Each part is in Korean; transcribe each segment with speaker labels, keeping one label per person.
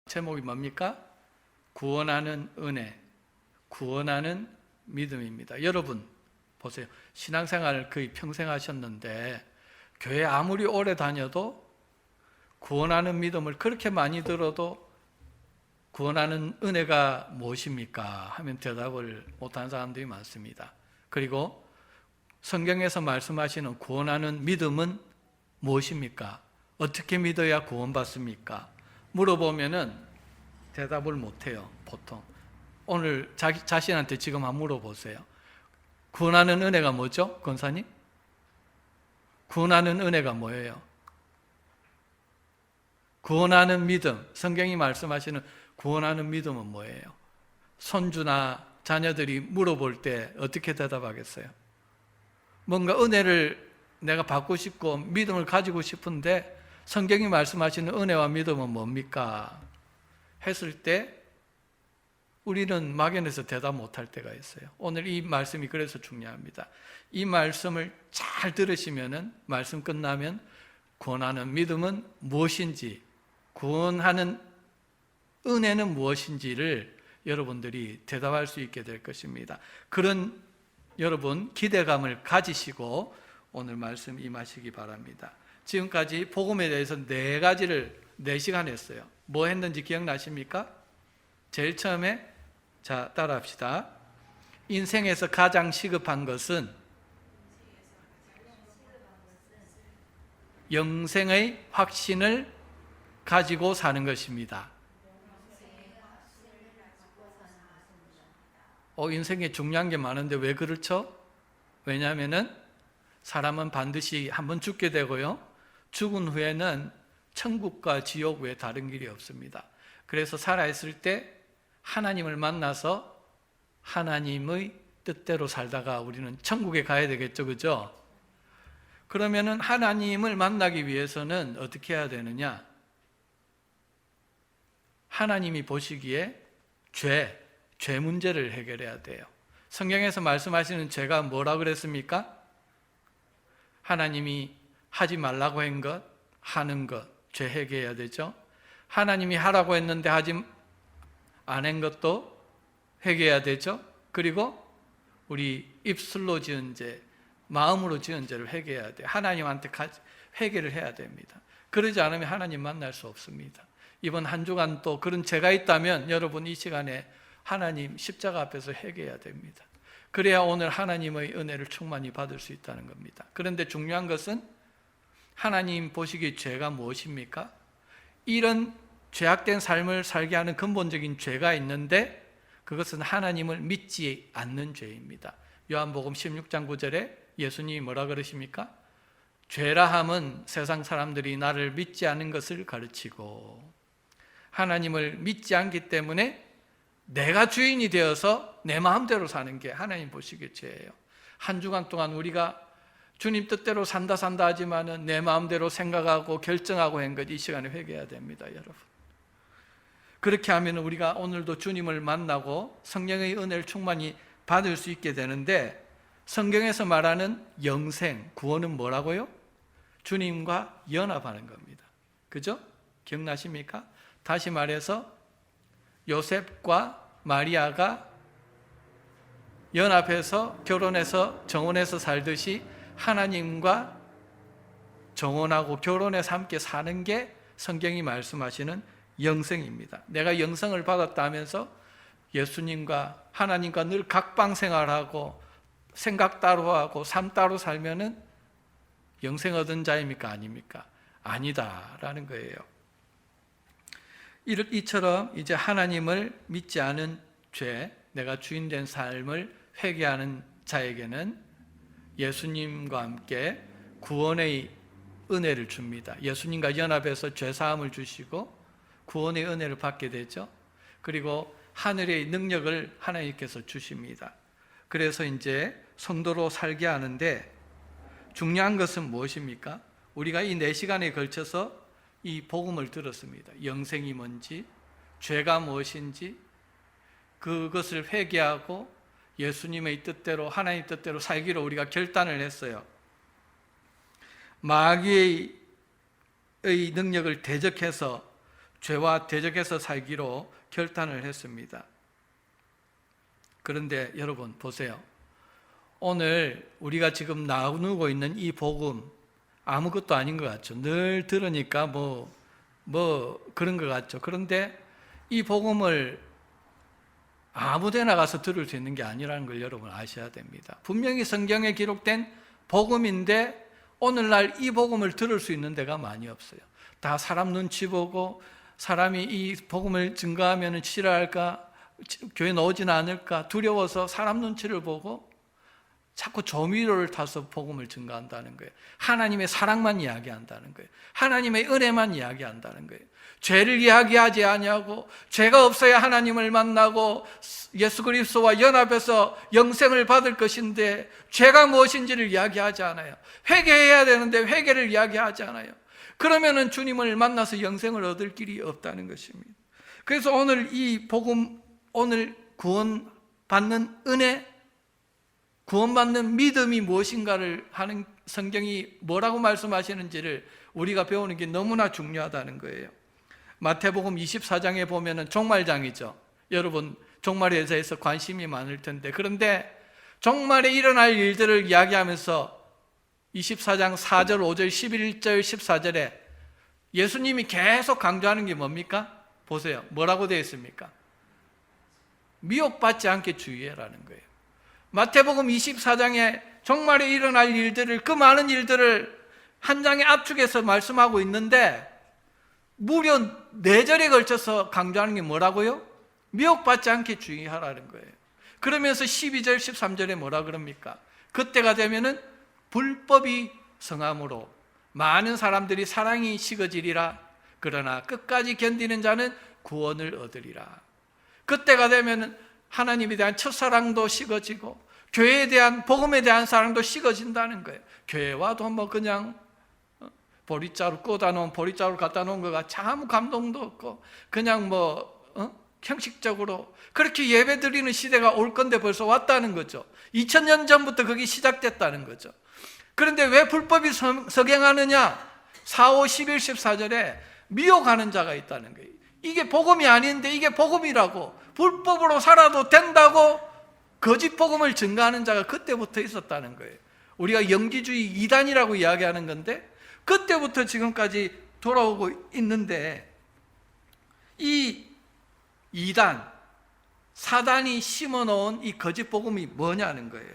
Speaker 1: 제목이 뭡니까? 구원하는 은혜, 구원하는 믿음입니다. 여러분 보세요. 신앙생활을 거의 평생 하셨는데 교회 아무리 오래 다녀도 구원하는 믿음을 그렇게 많이 들어도 구원하는 은혜가 무엇입니까? 하면 대답을 못하는 사람들이 많습니다. 그리고 성경에서 말씀하시는 구원하는 믿음은 무엇입니까? 어떻게 믿어야 구원받습니까? 물어보면은 대답을 못해요, 보통. 오늘 자기 자신한테 지금 한번 물어보세요. 구원하는 은혜가 뭐죠, 권사님? 구원하는 은혜가 뭐예요? 구원하는 믿음, 성경이 말씀하시는 구원하는 믿음은 뭐예요? 손주나 자녀들이 물어볼 때 어떻게 대답하겠어요? 뭔가 은혜를 내가 받고 싶고 믿음을 가지고 싶은데 성경이 말씀하시는 은혜와 믿음은 뭡니까? 했을 때 우리는 막연해서 대답 못할 때가 있어요. 오늘 이 말씀이 그래서 중요합니다. 이 말씀을 잘 들으시면은 말씀 끝나면 구원하는 믿음은 무엇인지, 구원하는 은혜는 무엇인지를 여러분들이 대답할 수 있게 될 것입니다. 그런 여러분 기대감을 가지시고 오늘 말씀 임하시기 바랍니다. 지금까지 복음에 대해서 4시간 했어요. 뭐 했는지 기억나십니까? 제일 처음에 자 따라합시다. 인생에서 가장 시급한 것은 영생의 확신을 가지고 사는 것입니다. 인생에 중요한 게 많은데 왜 그렇죠? 왜냐하면 사람은 반드시 한번 죽게 되고요, 죽은 후에는 천국과 지옥 외에 다른 길이 없습니다. 그래서 살아있을 때 하나님을 만나서 하나님의 뜻대로 살다가 우리는 천국에 가야 되겠죠, 그죠? 그러면은 하나님을 만나기 위해서는 어떻게 해야 되느냐? 하나님이 보시기에 죄 문제를 해결해야 돼요. 성경에서 말씀하시는 죄가 뭐라 그랬습니까? 하나님이 하지 말라고 한 것, 하는 것, 죄 해결해야 되죠. 하나님이 하라고 했는데 하지 안 한 것도 회개해야 되죠. 그리고 우리 입술로 지은 죄, 마음으로 지은 죄를 회개해야 돼요. 하나님한테 회개를 해야 됩니다. 그러지 않으면 하나님 만날 수 없습니다. 이번 한 주간 또 그런 죄가 있다면 여러분 이 시간에 하나님 십자가 앞에서 회개해야 됩니다. 그래야 오늘 하나님의 은혜를 충만히 받을 수 있다는 겁니다. 그런데 중요한 것은 하나님 보시기에 죄가 무엇입니까? 이런 죄악된 삶을 살게 하는 근본적인 죄가 있는데 그것은 하나님을 믿지 않는 죄입니다. 요한복음 16장 9절에 예수님이 뭐라 그러십니까? 죄라 함은 세상 사람들이 나를 믿지 않은 것을 가르치고, 하나님을 믿지 않기 때문에 내가 주인이 되어서 내 마음대로 사는 게 하나님 보시기에 죄예요. 한 주간 동안 우리가 주님 뜻대로 산다 하지만은 내 마음대로 생각하고 결정하고 한 것, 이 시간에 회개해야 됩니다, 여러분. 그렇게 하면 우리가 오늘도 주님을 만나고 성령의 은혜를 충만히 받을 수 있게 되는데, 성경에서 말하는 영생, 구원은 뭐라고요? 주님과 연합하는 겁니다. 그죠? 기억나십니까? 다시 말해서 요셉과 마리아가 연합해서 결혼해서 정혼해서 살듯이 하나님과 정혼하고 결혼해서 함께 사는 게 성경이 말씀하시는 영생입니다. 내가 영생을 받았다 하면서 예수님과 하나님과 늘 각방생활하고 생각 따로 하고 삶 따로 살면은 영생 얻은 자입니까? 아닙니까? 아니다라는 거예요. 이처럼 이제 하나님을 믿지 않은 죄, 내가 주인 된 삶을 회개하는 자에게는 예수님과 함께 구원의 은혜를 줍니다. 예수님과 연합해서 죄사함을 주시고 구원의 은혜를 받게 되죠. 그리고 하늘의 능력을 하나님께서 주십니다. 그래서 이제 성도로 살게 하는데 중요한 것은 무엇입니까? 우리가 이 4시간에 걸쳐서 이 복음을 들었습니다. 영생이 뭔지, 죄가 무엇인지, 그것을 회개하고 예수님의 뜻대로, 하나님 뜻대로 살기로 우리가 결단을 했어요. 마귀의 능력을 대적해서 죄와 대적해서 살기로 결단을 했습니다. 그런데 여러분 보세요. 오늘 우리가 지금 나누고 있는 이 복음 아무것도 아닌 것 같죠. 늘 들으니까 뭐 그런 것 같죠. 그런데 이 복음을 아무 데나 가서 들을 수 있는 게 아니라는 걸 여러분 아셔야 됩니다. 분명히 성경에 기록된 복음인데 오늘날 이 복음을 들을 수 있는 데가 많이 없어요. 다 사람 눈치 보고 사람이 이 복음을 증거하면 싫어할까, 교회 나오지는 않을까 두려워서 사람 눈치를 보고 자꾸 조미료를 타서 복음을 증거한다는 거예요. 하나님의 사랑만 이야기한다는 거예요. 하나님의 은혜만 이야기한다는 거예요. 죄를 이야기하지 아니하고 죄가 없어야 하나님을 만나고 예수 그리스도와 연합해서 영생을 받을 것인데 죄가 무엇인지를 이야기하지 않아요. 회개해야 되는데 회개를 이야기하지 않아요. 그러면은 주님을 만나서 영생을 얻을 길이 없다는 것입니다. 그래서 오늘 이 복음, 오늘 구원받는 은혜, 구원받는 믿음이 무엇인가를 하는 성경이 뭐라고 말씀하시는지를 우리가 배우는 게 너무나 중요하다는 거예요. 마태복음 24장에 보면은 종말장이죠. 여러분 종말에 대해서 관심이 많을 텐데, 그런데 종말에 일어날 일들을 이야기하면서 24장 4절, 5절, 11절, 14절에 예수님이 계속 강조하는 게 뭡니까? 보세요. 뭐라고 되어 있습니까? 미혹받지 않게 주의해라는 거예요. 마태복음 24장에 종말에 일어날 일들을, 그 많은 일들을 한 장에 압축해서 말씀하고 있는데 무려 4절에 걸쳐서 강조하는 게 뭐라고요? 미혹받지 않게 주의하라는 거예요. 그러면서 12절, 13절에 뭐라 그럽니까? 그때가 되면은 불법이 성함으로 많은 사람들이 사랑이 식어지리라. 그러나 끝까지 견디는 자는 구원을 얻으리라. 그때가 되면은 하나님에 대한 첫사랑도 식어지고 교회에 대한, 복음에 대한 사랑도 식어진다는 거예요. 교회 와도 뭐 그냥 보리자루 꽂아놓은, 보리자루 갖다 놓은 거가 아무 감동도 없고 그냥 형식적으로 그렇게 예배 드리는 시대가 올 건데 벌써 왔다는 거죠. 2000년 전부터 그게 시작됐다는 거죠. 그런데 왜 불법이 석행하느냐? 4, 5, 11, 14절에 미혹하는 자가 있다는 거예요. 이게 복음이 아닌데 이게 복음이라고, 불법으로 살아도 된다고 거짓 복음을 증거하는 자가 그때부터 있었다는 거예요. 우리가 영지주의 이단이라고 이야기하는 건데 그때부터 지금까지 돌아오고 있는데, 이 이단, 사단이 심어놓은 이 거짓 복음이 뭐냐는 거예요.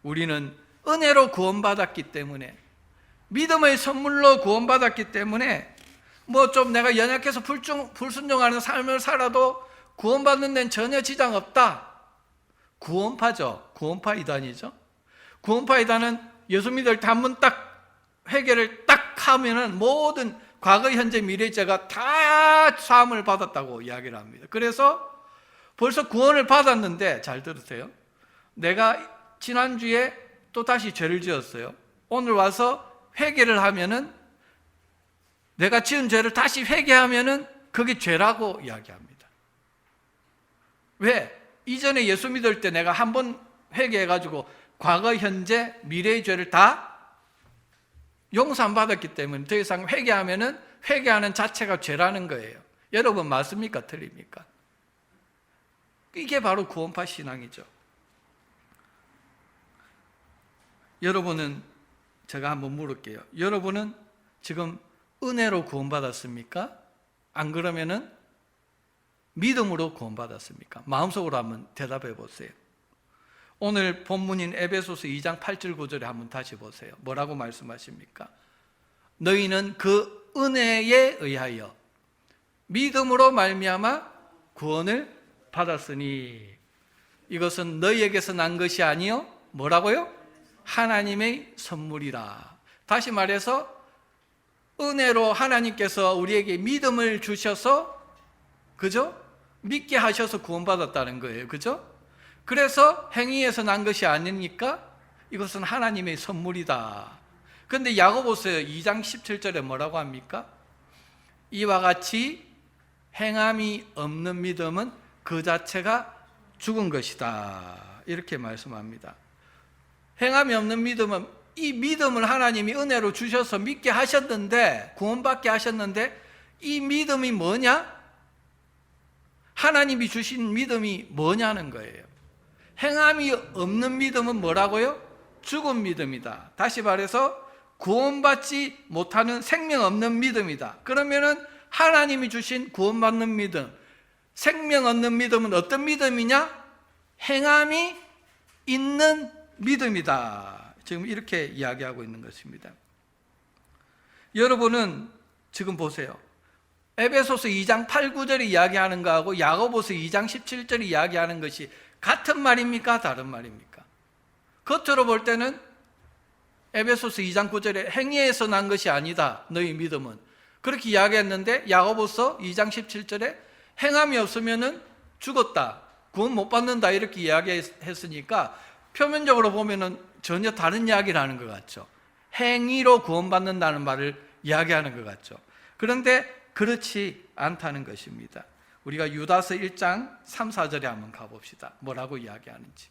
Speaker 1: 우리는 은혜로 구원받았기 때문에, 믿음의 선물로 구원받았기 때문에 좀 내가 연약해서 불순종하는 삶을 살아도 구원받는 데는 전혀 지장 없다. 구원파죠. 구원파 이단이죠. 구원파 이단은 예수 믿을 때 한 번 딱 회개를 딱 하면은 모든 과거, 현재, 미래 죄가 다 사함을 받았다고 이야기를 합니다. 그래서 벌써 구원을 받았는데, 잘 들으세요. 내가 지난주에 또 다시 죄를 지었어요. 오늘 와서 회개를 하면은, 내가 지은 죄를 다시 회개하면은 그게 죄라고 이야기합니다. 왜? 이전에 예수 믿을 때 내가 한 번 회개해가지고 과거, 현재, 미래의 죄를 다 용서 안 받았기 때문에 더 이상 회개하면은 회개하는 자체가 죄라는 거예요. 여러분 맞습니까? 틀립니까? 이게 바로 구원파 신앙이죠. 여러분은, 제가 한번 물을게요. 여러분은 지금 은혜로 구원받았습니까? 안 그러면은 믿음으로 구원받았습니까? 마음속으로 한번 대답해 보세요. 오늘 본문인 에베소서 2장 8절 9절에 한번 다시 보세요. 뭐라고 말씀하십니까? 너희는 그 은혜에 의하여 믿음으로 말미암아 구원을 받았으니 이것은 너희에게서 난 것이 아니요 뭐라고요? 하나님의 선물이라. 다시 말해서 은혜로 하나님께서 우리에게 믿음을 주셔서, 그죠? 믿게 하셔서 구원받았다는 거예요. 그죠? 그래서 행위에서 난 것이 아니니까 이것은 하나님의 선물이다. 그런데 야고보서 2장 17절에 뭐라고 합니까? 이와 같이 행함이 없는 믿음은 그 자체가 죽은 것이다. 이렇게 말씀합니다. 행함이 없는 믿음은, 이 믿음을 하나님이 은혜로 주셔서 믿게 하셨는데, 구원받게 하셨는데 이 믿음이 뭐냐? 하나님이 주신 믿음이 뭐냐는 거예요. 행함이 없는 믿음은 뭐라고요? 죽은 믿음이다. 다시 말해서 구원받지 못하는 생명 없는 믿음이다. 그러면은 하나님이 주신 구원받는 믿음, 생명 얻는 믿음은 어떤 믿음이냐? 행함이 있는 믿음이다. 지금 이렇게 이야기하고 있는 것입니다. 여러분은 지금 보세요. 에베소서 2장 8, 9절이 이야기하는 거하고 야고보서 2장 17절이 이야기하는 것이 같은 말입니까? 다른 말입니까? 겉으로 볼 때는 에베소서 2장 9절에 행위에서 난 것이 아니다. 너희 믿음은. 그렇게 이야기했는데 야고보서 2장 17절에 행함이 없으면은 죽었다. 구원 못 받는다. 이렇게 이야기했으니까 표면적으로 보면은 전혀 다른 이야기를 하는 것 같죠. 행위로 구원받는다는 말을 이야기하는 것 같죠. 그런데 그렇지 않다는 것입니다. 우리가 유다서 1장 3, 4절에 한번 가봅시다. 뭐라고 이야기하는지.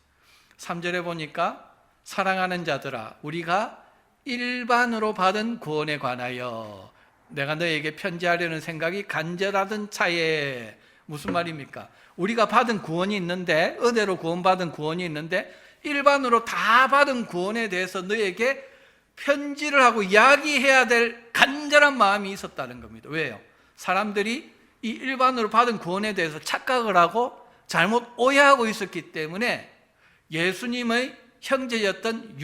Speaker 1: 3절에 보니까 사랑하는 자들아 우리가 일반으로 받은 구원에 관하여 내가 너에게 편지하려는 생각이 간절하던 차에 무슨 말입니까? 우리가 받은 구원이 있는데 은혜로 구원받은 구원이 있는데 일반으로 다 받은 구원에 대해서 너에게 편지를 하고 이야기해야 될 간절한 마음이 있었다는 겁니다. 왜요? 사람들이 이 일반으로 받은 구원에 대해서 착각을 하고 잘못 오해하고 있었기 때문에 예수님의 형제였던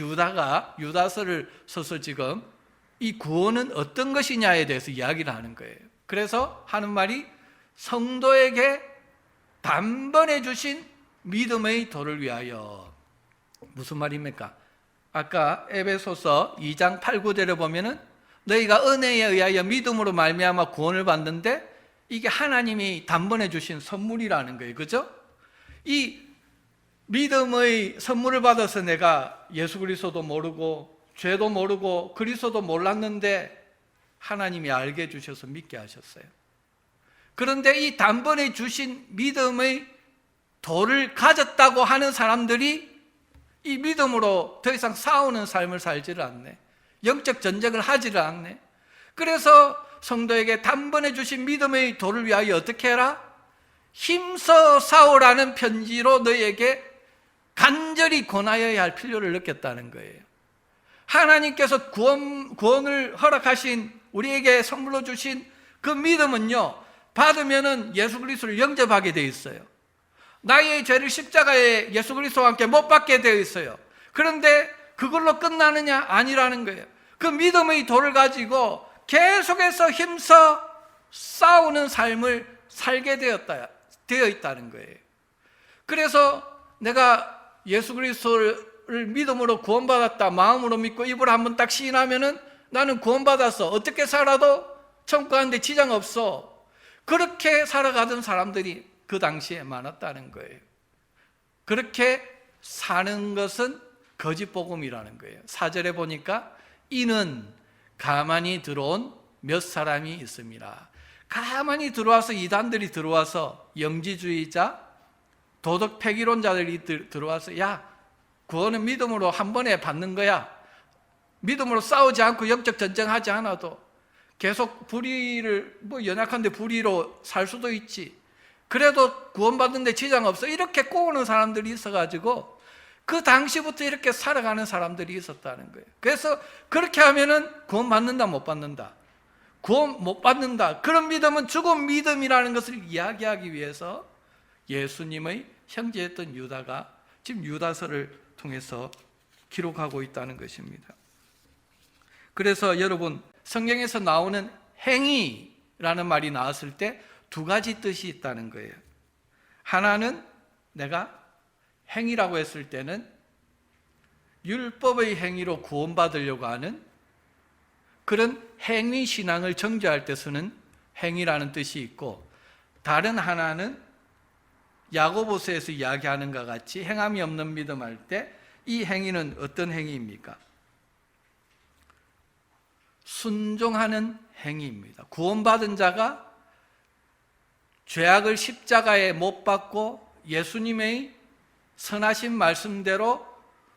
Speaker 1: 유다서를 써서 지금 이 구원은 어떤 것이냐에 대해서 이야기를 하는 거예요. 그래서 하는 말이 성도에게 단번에 주신 믿음의 도를 위하여. 무슨 말입니까? 아까 에베소서 2장 8, 9절에 보면은 너희가 은혜에 의하여 믿음으로 말미암아 구원을 받는데 이게 하나님이 단번에 주신 선물이라는 거예요. 그죠? 이 믿음의 선물을 받아서 내가 예수 그리스도도 모르고 죄도 모르고 그리스도도 몰랐는데 하나님이 알게 해주셔서 믿게 하셨어요. 그런데 이 단번에 주신 믿음의 도를 가졌다고 하는 사람들이 이 믿음으로 더 이상 싸우는 삶을 살지를 않네. 영적 전쟁을 하지를 않네. 그래서 성도에게 단번에 주신 믿음의 도를 위하여 어떻게 해라? 힘써 싸우라는 편지로 너희에게 간절히 권하여야 할 필요를 느꼈다는 거예요. 하나님께서 구원을 허락하신 우리에게 선물로 주신 그 믿음은요, 받으면은 예수 그리스도를 영접하게 되어 있어요. 나의 죄를 십자가에 예수 그리스도와 함께 못 받게 되어 있어요. 그런데 그걸로 끝나느냐? 아니라는 거예요. 그 믿음의 도를 가지고 계속해서 힘써 싸우는 삶을 살게 되어 있다는 거예요. 그래서 내가 예수 그리스도를 믿음으로 구원받았다, 마음으로 믿고 입으로 한번 딱 시인하면은 나는 구원받았어. 어떻게 살아도 천국 가는데 지장 없어. 그렇게 살아가던 사람들이 그 당시에 많았다는 거예요. 그렇게 사는 것은 거짓 복음이라는 거예요. 4절에 보니까 이는 가만히 들어온 몇 사람이 있습니다. 가만히 들어와서 이단들이 들어와서 영지주의자, 도덕 폐기론자들이 들어와서 야, 구원은 믿음으로 한 번에 받는 거야. 믿음으로 싸우지 않고 영적 전쟁하지 않아도 계속 불의를 연약한데 불의로 살 수도 있지. 그래도 구원받는데 지장 없어. 이렇게 꼬우는 사람들이 있어가지고 그 당시부터 이렇게 살아가는 사람들이 있었다는 거예요. 그래서 그렇게 하면은 구원 받는다, 못 받는다. 구원 못 받는다. 그런 믿음은 죽은 믿음이라는 것을 이야기하기 위해서 예수님의 형제였던 유다가 지금 유다서를 통해서 기록하고 있다는 것입니다. 그래서 여러분, 성경에서 나오는 행위라는 말이 나왔을 때 두 가지 뜻이 있다는 거예요. 하나는 내가 행위라고 했을 때는 율법의 행위로 구원받으려고 하는 그런 행위 신앙을 정죄할 때 쓰는 행위라는 뜻이 있고, 다른 하나는 야고보서에서 이야기하는 것 같이 행함이 없는 믿음 할 때 이 행위는 어떤 행위입니까? 순종하는 행위입니다. 구원받은 자가 죄악을 십자가에 못 박고 예수님의 선하신 말씀대로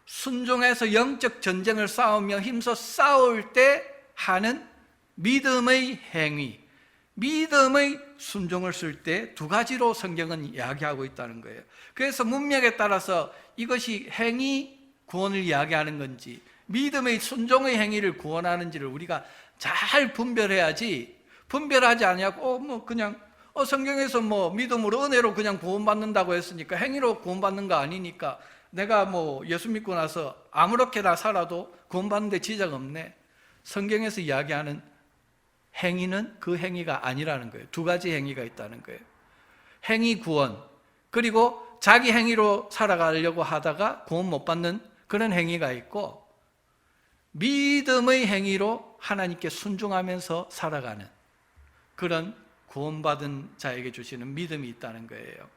Speaker 1: 순종해서 영적 전쟁을 싸우며 힘써 싸울 때 하는 믿음의 행위, 믿음의 순종을 쓸 때 두 가지로 성경은 이야기하고 있다는 거예요. 그래서 문맥에 따라서 이것이 행위 구원을 이야기하는 건지 믿음의 순종의 행위를 구원하는지를 우리가 잘 분별해야지, 분별하지 않냐고 그냥 성경에서 믿음으로 은혜로 그냥 구원받는다고 했으니까 행위로 구원받는 거 아니니까 내가 예수 믿고 나서 아무렇게나 살아도 구원받는 데 지장 없네. 성경에서 이야기하는 행위는 그 행위가 아니라는 거예요. 두 가지 행위가 있다는 거예요. 행위 구원, 그리고 자기 행위로 살아가려고 하다가 구원 못 받는 그런 행위가 있고, 믿음의 행위로 하나님께 순종하면서 살아가는 그런 구원받은 자에게 주시는 믿음이 있다는 거예요.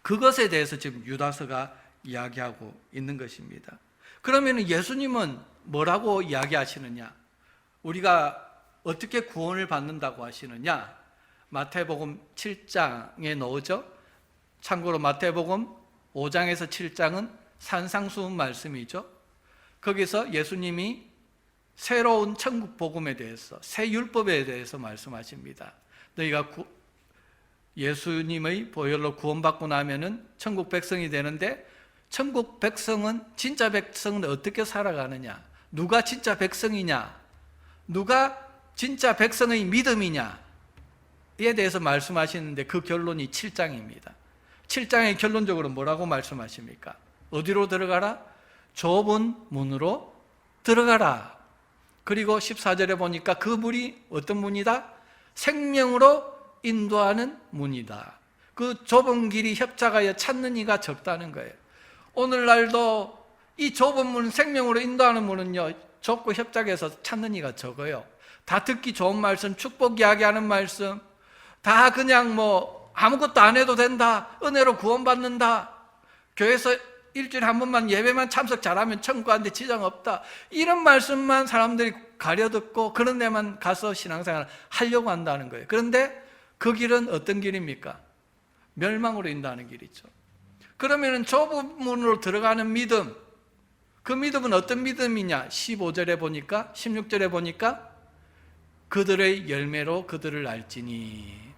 Speaker 1: 그것에 대해서 지금 유다서가 이야기하고 있는 것입니다. 그러면 예수님은 뭐라고 이야기하시느냐? 우리가 어떻게 구원을 받는다고 하시느냐? 마태복음 7장에 나오죠. 참고로 마태복음 5장에서 7장은 산상수훈 말씀이죠. 거기서 예수님이 새로운 천국 복음에 대해서, 새 율법에 대해서 말씀하십니다. 너희가 예수님의 보혈로 구원받고 나면은 천국 백성이 되는데, 천국 백성은, 진짜 백성은 어떻게 살아가느냐? 누가 진짜 백성이냐? 누가 진짜 백성의 믿음이냐에 대해서 말씀하시는데 그 결론이 7장입니다. 7장의 결론적으로 뭐라고 말씀하십니까? 어디로 들어가라? 좁은 문으로 들어가라. 그리고 14절에 보니까 그 문이 어떤 문이다? 생명으로 인도하는 문이다. 그 좁은 길이 협착하여 찾는 이가 적다는 거예요. 오늘날도 이 좁은 문, 생명으로 인도하는 문은요, 좁고 협착해서 찾는 이가 적어요. 다 듣기 좋은 말씀, 축복 이야기하는 말씀, 다 그냥 아무것도 안 해도 된다, 은혜로 구원받는다, 교회에서 일주일에 한 번만 예배만 참석 잘하면 천국 가는데 지장 없다, 이런 말씀만 사람들이 가려듣고 그런 데만 가서 신앙생활을 하려고 한다는 거예요. 그런데 그 길은 어떤 길입니까? 멸망으로 인도하는 길이죠. 그러면 좁은 문으로 들어가는 믿음, 그 믿음은 어떤 믿음이냐? 15절에 보니까, 16절에 보니까 그들의 열매로 그들을 알지니.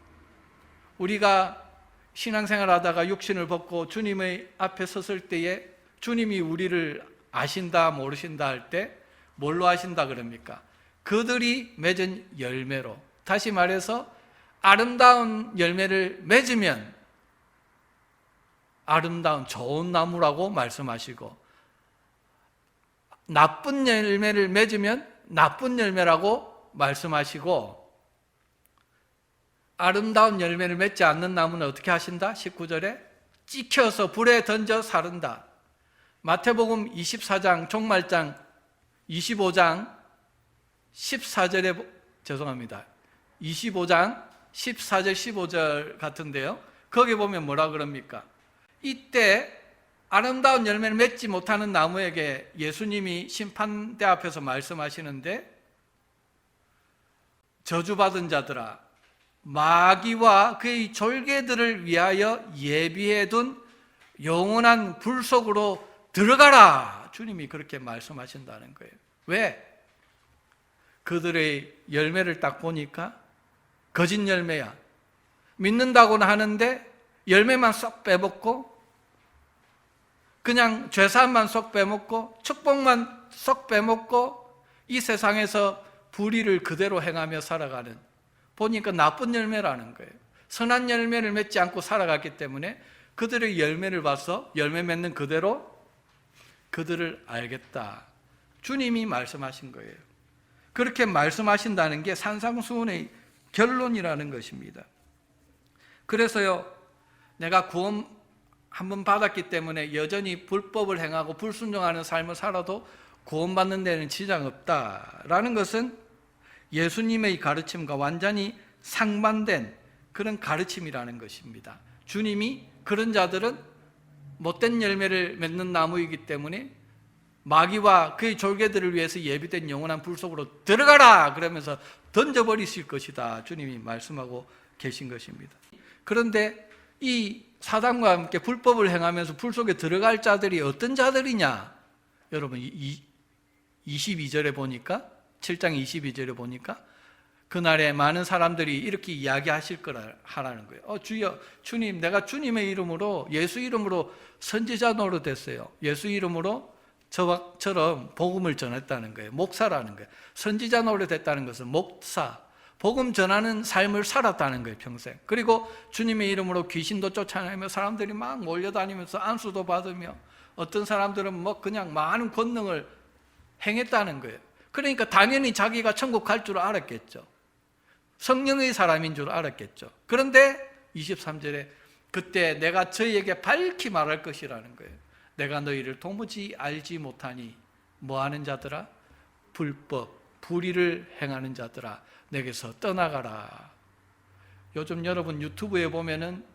Speaker 1: 우리가 신앙생활 하다가 육신을 벗고 주님의 앞에 섰을 때에 주님이 우리를 아신다 모르신다 할 때 뭘로 아신다 그럽니까? 그들이 맺은 열매로. 다시 말해서 아름다운 열매를 맺으면 아름다운 좋은 나무라고 말씀하시고, 나쁜 열매를 맺으면 나쁜 열매라고 말씀하시고, 아름다운 열매를 맺지 않는 나무는 어떻게 하신다? 19절에 찍혀서 불에 던져 사른다. 마태복음 24장 종말장 25장 14절에 25장 14절 15절 같은데요, 거기 보면 뭐라 그럽니까? 이때 아름다운 열매를 맺지 못하는 나무에게 예수님이 심판대 앞에서 말씀하시는데, 저주받은 자들아, 마귀와 그의 졸개들을 위하여 예비해둔 영원한 불 속으로 들어가라. 주님이 그렇게 말씀하신다는 거예요. 왜? 그들의 열매를 딱 보니까 거짓 열매야. 믿는다고는 하는데 열매만 쏙 빼먹고, 그냥 죄사함만 쏙 빼먹고, 축복만 쏙 빼먹고, 이 세상에서 불의를 그대로 행하며 살아가는, 보니까 나쁜 열매라는 거예요. 선한 열매를 맺지 않고 살아갔기 때문에 그들의 열매를 봐서 열매 맺는 그대로 그들을 알겠다. 주님이 말씀하신 거예요. 그렇게 말씀하신다는 게 산상수훈의 결론이라는 것입니다. 그래서요, 내가 구원 한번 받았기 때문에 여전히 불법을 행하고 불순종하는 삶을 살아도 구원받는 데는 지장 없다라는 것은 예수님의 가르침과 완전히 상반된 그런 가르침이라는 것입니다. 주님이 그런 자들은 못된 열매를 맺는 나무이기 때문에 마귀와 그의 졸개들을 위해서 예비된 영원한 불 속으로 들어가라 그러면서 던져버리실 것이다, 주님이 말씀하고 계신 것입니다. 그런데 이 사단과 함께 불법을 행하면서 불 속에 들어갈 자들이 어떤 자들이냐? 여러분 22절에 보니까, 7장 22절에 보니까 그날에 많은 사람들이 이렇게 이야기하실 거라는 거예요. 주여, 주님, 내가 주님의 이름으로, 예수 이름으로 선지자 노릇했어요. 예수 이름으로 저처럼 복음을 전했다는 거예요. 목사라는 거예요. 선지자 노릇했다는 것은 목사, 복음 전하는 삶을 살았다는 거예요, 평생. 그리고 주님의 이름으로 귀신도 쫓아내며 사람들이 막 몰려다니면서 안수도 받으며 어떤 사람들은 뭐 그냥 많은 권능을 행했다는 거예요. 그러니까 당연히 자기가 천국 갈 줄 알았겠죠. 성령의 사람인 줄 알았겠죠. 그런데 23절에 그때 내가 저희에게 밝히 말할 것이라는 거예요. 내가 너희를 도무지 알지 못하니 뭐하는 자들아? 불법, 불의를 행하는 자들아, 내게서 떠나가라. 요즘 여러분 유튜브에 보면은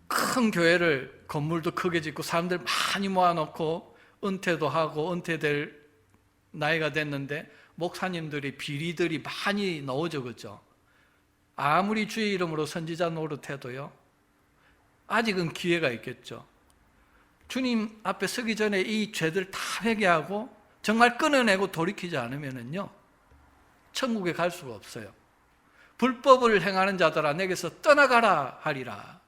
Speaker 1: 큰 교회를 건물도 크게 짓고 사람들 많이 모아놓고 은퇴도 하고 은퇴될 나이가 됐는데 목사님들이 비리들이 많이 나오죠, 그죠? 아무리 주의 이름으로 선지자 노릇해도요, 아직은 기회가 있겠죠. 주님 앞에 서기 전에 이 죄들 다 회개하고 정말 끊어내고 돌이키지 않으면요, 천국에 갈 수가 없어요. 불법을 행하는 자들아, 내게서 떠나가라 하리라.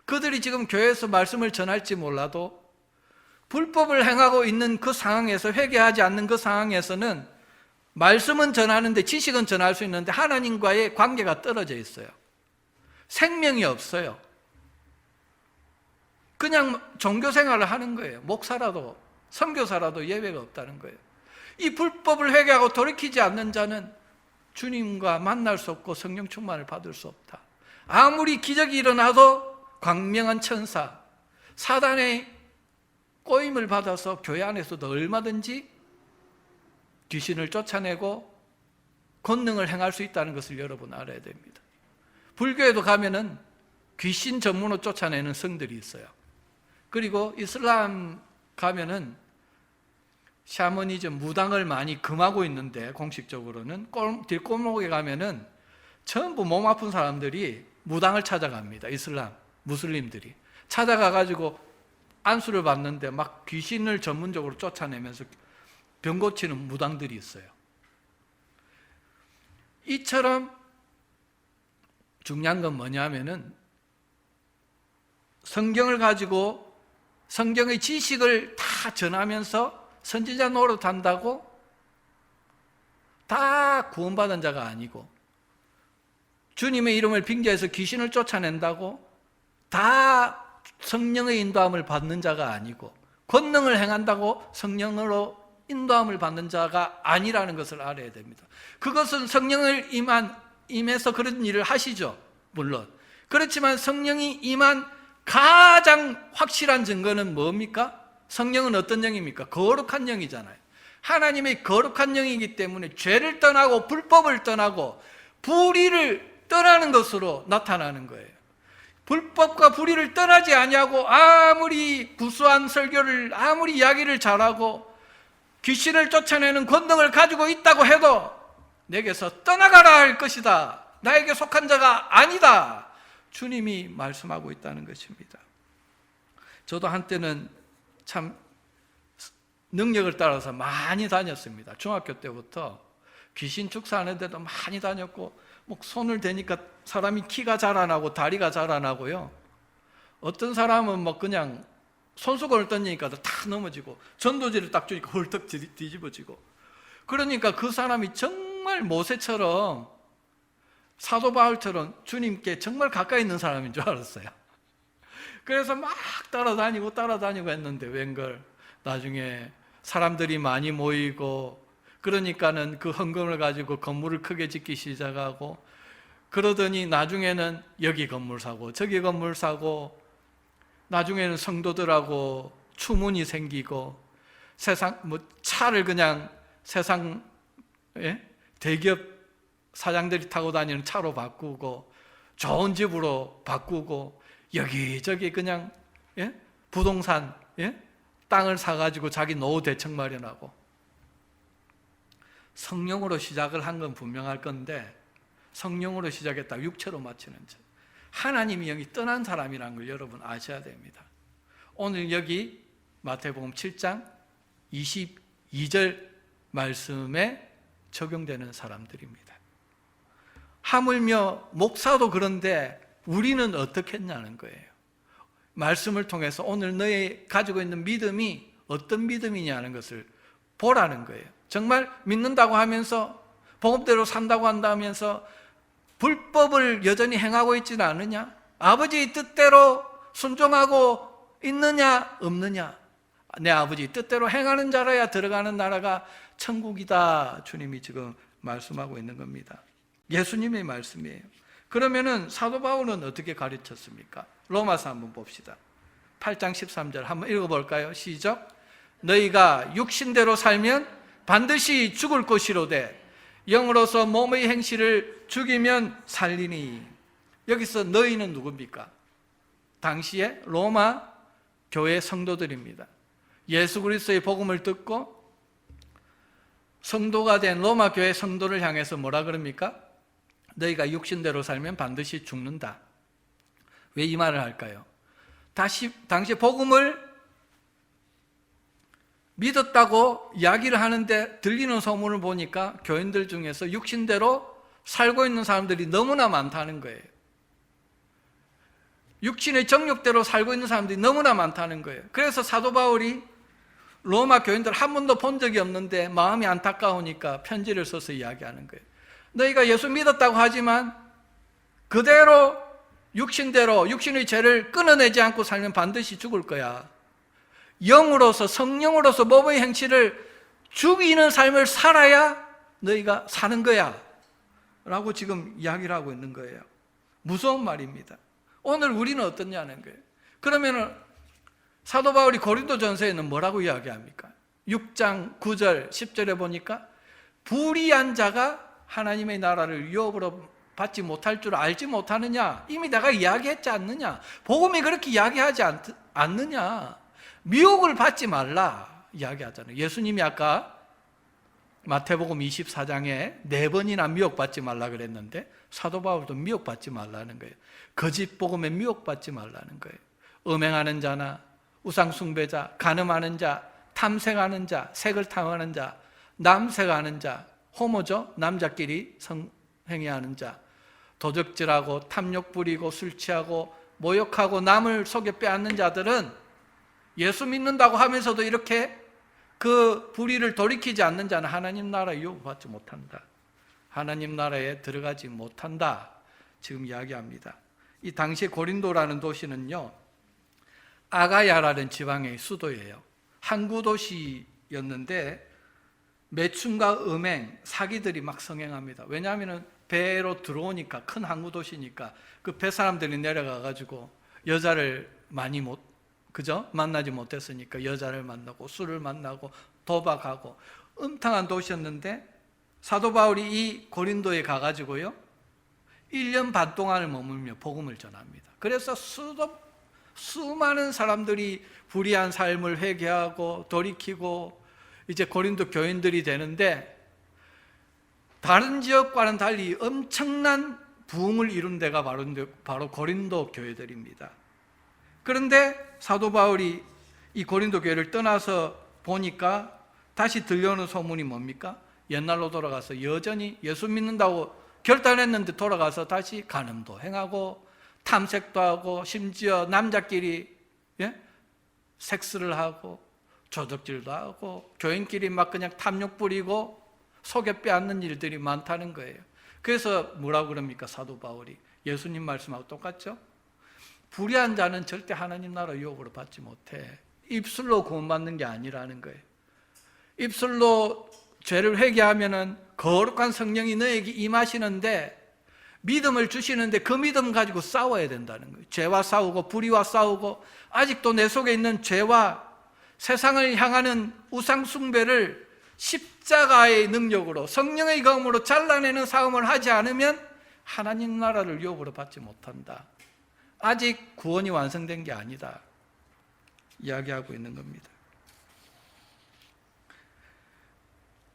Speaker 1: 그들이 지금 교회에서 말씀을 전할지 몰라도 불법을 행하고 있는 그 상황에서, 회개하지 않는 그 상황에서는 말씀은 전하는데, 지식은 전할 수 있는데 하나님과의 관계가 떨어져 있어요. 생명이 없어요. 그냥 종교 생활을 하는 거예요. 목사라도 선교사라도 예외가 없다는 거예요. 이 불법을 회개하고 돌이키지 않는 자는 주님과 만날 수 없고 성령 충만을 받을 수 없다. 아무리 기적이 일어나도 광명한 천사, 사단의 꼬임을 받아서 교회 안에서도 얼마든지 귀신을 쫓아내고 권능을 행할 수 있다는 것을 여러분 알아야 됩니다. 불교에도 가면은 귀신 전문으로 쫓아내는 성들이 있어요. 그리고 이슬람 가면은 샤머니즘, 무당을 많이 금하고 있는데, 공식적으로는 뒷골목에 가면은 전부 몸 아픈 사람들이 무당을 찾아갑니다. 이슬람 무슬림들이 찾아가가지고 안수를 받는데 막 귀신을 전문적으로 쫓아내면서 병 고치는 무당들이 있어요. 이처럼 중요한 건 뭐냐면은 성경을 가지고 성경의 지식을 다 전하면서 선지자 노릇한다고 다 구원받은 자가 아니고, 주님의 이름을 빙자해서 귀신을 쫓아낸다고 다 성령의 인도함을 받는 자가 아니고, 권능을 행한다고 성령으로 인도함을 받는 자가 아니라는 것을 알아야 됩니다. 그것은 성령을 임해서 그런 일을 하시죠, 물론. 그렇지만 성령이 임한 가장 확실한 증거는 뭡니까? 성령은 어떤 영입니까? 거룩한 영이잖아요. 하나님의 거룩한 영이기 때문에 죄를 떠나고 불법을 떠나고 불의를 떠나는 것으로 나타나는 거예요. 불법과 불의를 떠나지 아니하고 아무리 구수한 설교를, 아무리 이야기를 잘하고 귀신을 쫓아내는 권능을 가지고 있다고 해도 내게서 떠나가라 할 것이다. 나에게 속한 자가 아니다. 주님이 말씀하고 있다는 것입니다. 저도 한때는 참 능력을 따라서 많이 다녔습니다. 중학교 때부터 귀신 축사하는 데도 많이 다녔고, 뭐 손을 대니까 사람이 키가 자라나고 다리가 자라나고요. 어떤 사람은 뭐 그냥 손수건을 던지니까 다 넘어지고, 전도지를 딱 주니까 헐떡 뒤집어지고. 그러니까 그 사람이 정말 모세처럼, 사도 바울처럼 주님께 정말 가까이 있는 사람인 줄 알았어요. 그래서 막 따라다니고 했는데 웬걸 나중에 사람들이 많이 모이고, 그러니까는 그 헌금을 가지고 건물을 크게 짓기 시작하고, 그러더니 나중에는 여기 건물 사고 저기 건물 사고, 나중에는 성도들하고 추문이 생기고, 세상 뭐 차를 그냥 세상 대기업 사장들이 타고 다니는 차로 바꾸고, 좋은 집으로 바꾸고, 여기저기 그냥 부동산 땅을 사가지고 자기 노후 대책 마련하고. 성령으로 시작을 한 건 분명할 건데, 성령으로 시작했다 육체로 마치는 자, 하나님의 영이 떠난 사람이라는 걸 여러분 아셔야 됩니다. 오늘 여기 마태복음 7장 22절 말씀에 적용되는 사람들입니다. 하물며 목사도 그런데 우리는 어떻게 했냐는 거예요. 말씀을 통해서 오늘 너희 가지고 있는 믿음이 어떤 믿음이냐는 것을 보라는 거예요. 정말 믿는다고 하면서 복음대로 산다고 한다면서 불법을 여전히 행하고 있지는 않느냐? 아버지의 뜻대로 순종하고 있느냐 없느냐? 내 아버지 뜻대로 행하는 자라야 들어가는 나라가 천국이다. 주님이 지금 말씀하고 있는 겁니다. 예수님의 말씀이에요. 그러면은 사도 바울은 어떻게 가르쳤습니까? 로마서 한번 봅시다. 8장 13절 한번 읽어볼까요? 시작. 너희가 육신대로 살면 반드시 죽을 것이로되 영으로서 몸의 행실을 죽이면 살리니. 여기서 너희는 누굽니까? 당시에 로마 교회 성도들입니다. 예수 그리스도의 복음을 듣고 성도가 된 로마 교회 성도를 향해서 뭐라 그럽니까? 너희가 육신대로 살면 반드시 죽는다. 왜 이 말을 할까요? 당시 복음을 믿었다고 이야기를 하는데 들리는 소문을 보니까 교인들 중에서 육신대로 살고 있는 사람들이 너무나 많다는 거예요. 육신의 정욕대로 살고 있는 사람들이 너무나 많다는 거예요. 그래서 사도 바울이 로마 교인들 한 번도 본 적이 없는데 마음이 안타까우니까 편지를 써서 이야기하는 거예요. 너희가 예수 믿었다고 하지만 그대로 육신대로 육신의 죄를 끊어내지 않고 살면 반드시 죽을 거야. 영으로서 성령으로서 몸의 행실을 죽이는 삶을 살아야 너희가 사는 거야 라고 지금 이야기를 하고 있는 거예요. 무서운 말입니다. 오늘 우리는 어떠냐는 거예요. 그러면 사도 바울이 고린도전서에는 뭐라고 이야기합니까? 6장 9절 10절에 보니까 불의한 자가 하나님의 나라를 유업으로 받지 못할 줄 알지 못하느냐? 이미 내가 이야기했지 않느냐? 복음이 그렇게 이야기하지 않느냐? 미혹을 받지 말라 이야기하잖아요. 예수님이 아까 마태복음 24장에 4번이나 미혹받지 말라 그랬는데 사도 바울도 미혹받지 말라는 거예요. 거짓 복음에 미혹받지 말라는 거예요. 음행하는 자나 우상숭배자, 간음하는 자, 탐색하는 자, 색을 탐하는 자, 남색하는 자, 호모죠. 남자끼리 성행위하는 자, 도적질하고 탐욕 부리고 술 취하고 모욕하고 남을 속여 빼앗는 자들은 예수 믿는다고 하면서도 이렇게 그 불의를 돌이키지 않는 자는 하나님 나라에 유업받지 못한다. 하나님 나라에 들어가지 못한다. 지금 이야기합니다. 이 당시 고린도라는 도시는요, 아가야라는 지방의 수도예요. 항구 도시였는데 매춘과 음행, 사기들이 막 성행합니다. 왜냐하면 배로 들어오니까 큰 항구 도시니까 그 배 사람들이 내려가 가지고 여자를 많이 만나지 못했으니까 여자를 만나고 술을 만나고 도박하고 음탕한 도시였는데 사도 바울이 이 고린도에 가가지고요 1년 반 동안을 머물며 복음을 전합니다. 그래서 수많은 사람들이 불의한 삶을 회개하고 돌이키고 이제 고린도 교인들이 되는데 다른 지역과는 달리 엄청난 부흥을 이룬 데가 바로 고린도 교회들입니다. 그런데 사도 바울이 이 고린도 교회를 떠나서 보니까 다시 들려오는 소문이 뭡니까? 옛날로 돌아가서 여전히 예수 믿는다고 결단했는데 돌아가서 다시 간음도 행하고 탐색도 하고 심지어 남자끼리 섹스를 하고 조적질도 하고 교인끼리 막 그냥 탐욕 부리고 속여 빼앗는 일들이 많다는 거예요. 그래서 뭐라고 그럽니까? 사도 바울이 예수님 말씀하고 똑같죠? 불의한 자는 절대 하나님 나라 유업으로 받지 못해. 입술로 구원받는 게 아니라는 거예요. 입술로 죄를 회개하면은 거룩한 성령이 너에게 임하시는데 믿음을 주시는데 그 믿음 가지고 싸워야 된다는 거예요. 죄와 싸우고 불의와 싸우고 아직도 내 속에 있는 죄와 세상을 향하는 우상 숭배를 십자가의 능력으로 성령의 검으로 잘라내는 싸움을 하지 않으면 하나님 나라를 유업으로 받지 못한다. 아직 구원이 완성된 게 아니다. 이야기하고 있는 겁니다.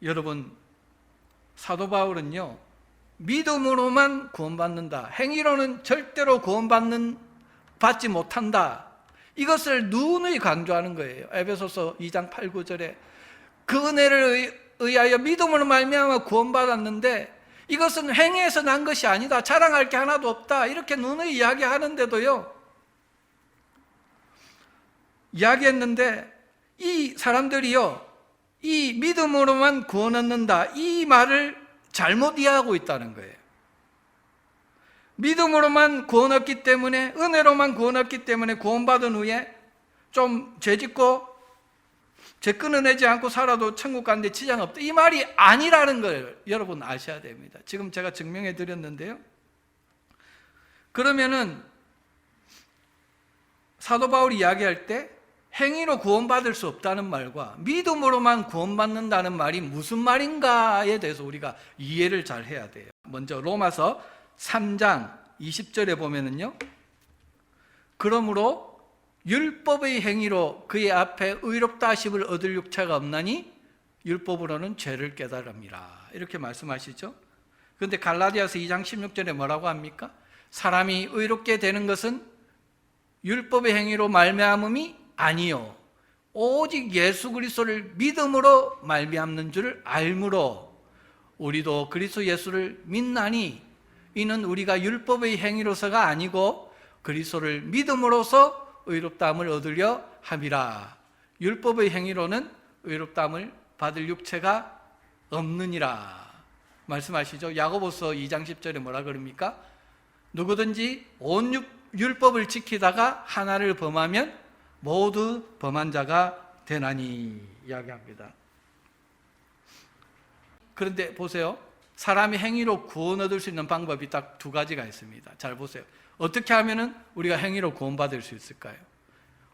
Speaker 1: 여러분, 사도 바울은요, 믿음으로만 구원받는다. 행위로는 절대로 받지 못한다. 이것을 누누이 강조하는 거예요. 에베소서 2장 8, 9절에 그 은혜를 의하여 믿음으로 말미암아 구원받았는데 이것은 행위에서 난 것이 아니다. 자랑할 게 하나도 없다. 이렇게 누누이 이야기하는데도요. 이야기했는데 이 사람들이요. 이 믿음으로만 구원 얻는다. 이 말을 잘못 이해하고 있다는 거예요. 믿음으로만 구원 얻기 때문에, 은혜로만 구원 얻기 때문에 구원받은 후에 좀 죄짓고 죄 끊어내지 않고 살아도 천국 가는데 지장 없다. 이 말이 아니라는 걸 여러분 아셔야 됩니다. 지금 제가 증명해 드렸는데요. 그러면은 사도 바울이 이야기할 때 행위로 구원받을 수 없다는 말과 믿음으로만 구원받는다는 말이 무슨 말인가에 대해서 우리가 이해를 잘 해야 돼요. 먼저 로마서 3장 20절에 보면은요. 그러므로 율법의 행위로 그의 앞에 의롭다 하심을 얻을 육체가 없나니 율법으로는 죄를 깨달음이라. 이렇게 말씀하시죠. 그런데 갈라디아서 2장 16절에 뭐라고 합니까? 사람이 의롭게 되는 것은 율법의 행위로 말미암음이 아니요 오직 예수 그리스도를 믿음으로 말미암는 줄 알므로 우리도 그리스도 예수를 믿나니 이는 우리가 율법의 행위로서가 아니고 그리스도를 믿음으로써 의롭다함을 얻으려 함이라. 율법의 행위로는 의롭다함을 받을 육체가 없느니라 말씀하시죠. 야고보서 2장 10절에 뭐라 그럽니까? 누구든지 온 율법을 지키다가 하나를 범하면 모두 범한 자가 되나니 이야기합니다. 그런데 보세요. 사람이 행위로 구원 얻을 수 있는 방법이 딱 두 가지가 있습니다. 잘 보세요. 어떻게 하면은 우리가 행위로 구원받을 수 있을까요?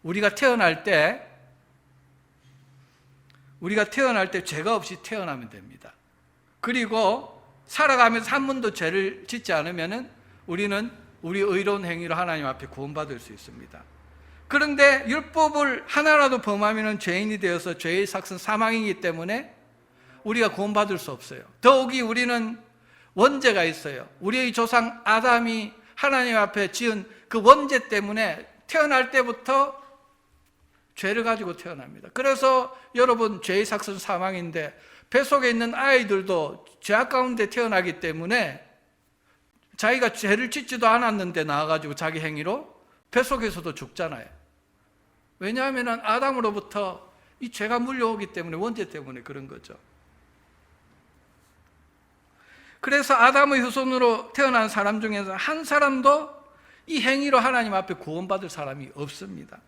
Speaker 1: 우리가 태어날 때 죄가 없이 태어나면 됩니다. 그리고 살아가면서 한 번도 죄를 짓지 않으면은 우리는 우리 의로운 행위로 하나님 앞에 구원받을 수 있습니다. 그런데 율법을 하나라도 범하면 죄인이 되어서 죄의 삭은 사망이기 때문에 우리가 구원받을 수 없어요. 더욱이 우리는 원죄가 있어요. 우리의 조상 아담이 하나님 앞에 지은 그 원죄 때문에 태어날 때부터 죄를 가지고 태어납니다. 그래서 여러분 죄의 삭은 사망인데 뱃속에 있는 아이들도 죄악 가운데 태어나기 때문에 자기가 죄를 짓지도 않았는데 나와가지고 자기 행위로 뱃속에서도 죽잖아요. 왜냐하면 아담으로부터 이 죄가 물려오기 때문에 원죄 때문에 그런 거죠. 그래서 아담의 후손으로 태어난 사람 중에서 한 사람도 이 행위로 하나님 앞에 구원받을 사람이 없습니다.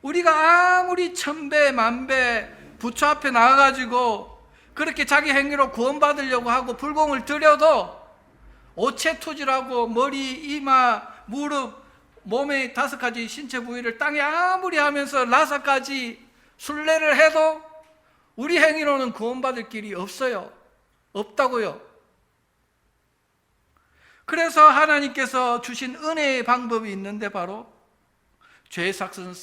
Speaker 1: 우리가 아무리 천배 만배 부처 앞에 나와가지고 그렇게 자기 행위로 구원받으려고 하고 불공을 들여도 오체투지라고 머리, 이마, 무릎, 몸의 5가지 신체 부위를 땅에 아무리 하면서 라사까지 순례를 해도 우리 행위로는 구원받을 길이 없어요. 없다고요. 그래서 하나님께서 주신 은혜의 방법이 있는데 바로 죄의 삭은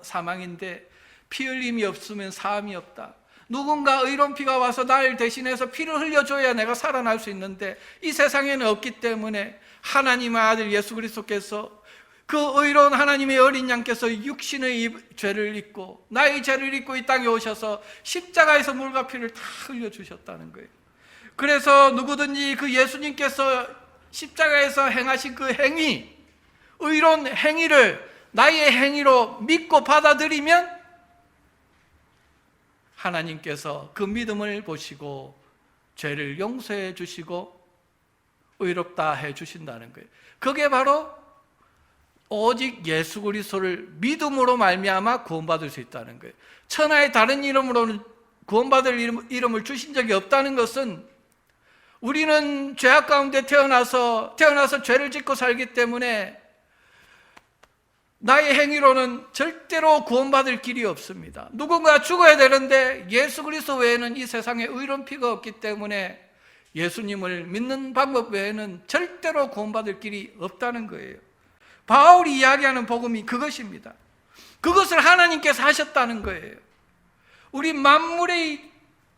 Speaker 1: 사망인데 피 흘림이 없으면 사함이 없다. 누군가 의로운 피가 와서 나를 대신해서 피를 흘려줘야 내가 살아날 수 있는데 이 세상에는 없기 때문에 하나님의 아들 예수 그리스도께서 그 의로운 하나님의 어린 양께서 육신의 죄를 입고 나의 죄를 입고 이 땅에 오셔서 십자가에서 물과 피를 다 흘려주셨다는 거예요. 그래서 누구든지 그 예수님께서 십자가에서 행하신 그 행위, 의로운 행위를 나의 행위로 믿고 받아들이면 하나님께서 그 믿음을 보시고 죄를 용서해 주시고 의롭다 해 주신다는 거예요. 그게 바로 오직 예수 그리스도를 믿음으로 말미암아 구원받을 수 있다는 거예요. 천하의 다른 이름으로는 구원받을 이름을 주신 적이 없다는 것은 우리는 죄악 가운데 태어나서 죄를 짓고 살기 때문에 나의 행위로는 절대로 구원받을 길이 없습니다. 누군가 죽어야 되는데 예수 그리스도 외에는 이 세상에 의로운 피가 없기 때문에 예수님을 믿는 방법 외에는 절대로 구원받을 길이 없다는 거예요. 바울이 이야기하는 복음이 그것입니다. 그것을 하나님께서 하셨다는 거예요. 우리 만물의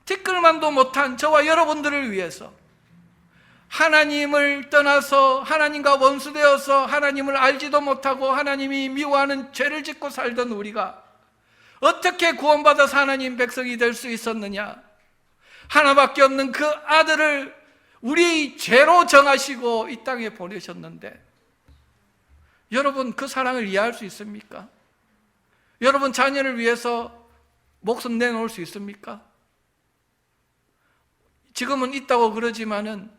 Speaker 1: 티끌만도 못한 저와 여러분들을 위해서 하나님을 떠나서 하나님과 원수되어서 하나님을 알지도 못하고 하나님이 미워하는 죄를 짓고 살던 우리가 어떻게 구원받아서 하나님 백성이 될 수 있었느냐? 하나밖에 없는 그 아들을 우리 죄로 정하시고 이 땅에 보내셨는데 여러분 그 사랑을 이해할 수 있습니까? 여러분 자녀를 위해서 목숨 내놓을 수 있습니까? 지금은 있다고 그러지만은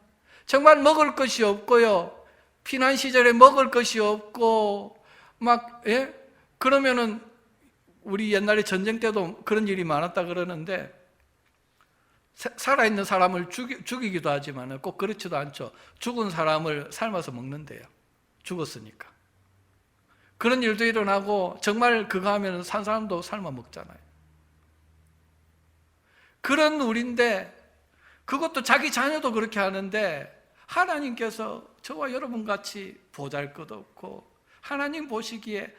Speaker 1: 정말 먹을 것이 없고요, 피난 시절에 먹을 것이 없고 그러면은 우리 옛날에 전쟁 때도 그런 일이 많았다 그러는데 살아있는 사람을 죽이기도 하지만 꼭 그렇지도 않죠. 죽은 사람을 삶아서 먹는데요. 죽었으니까. 그런 일도 일어나고 정말 그거 하면 산 사람도 삶아 먹잖아요. 그런 우리인데 그것도 자기 자녀도 그렇게 하는데 하나님께서 저와 여러분같이 보잘것없고 하나님 보시기에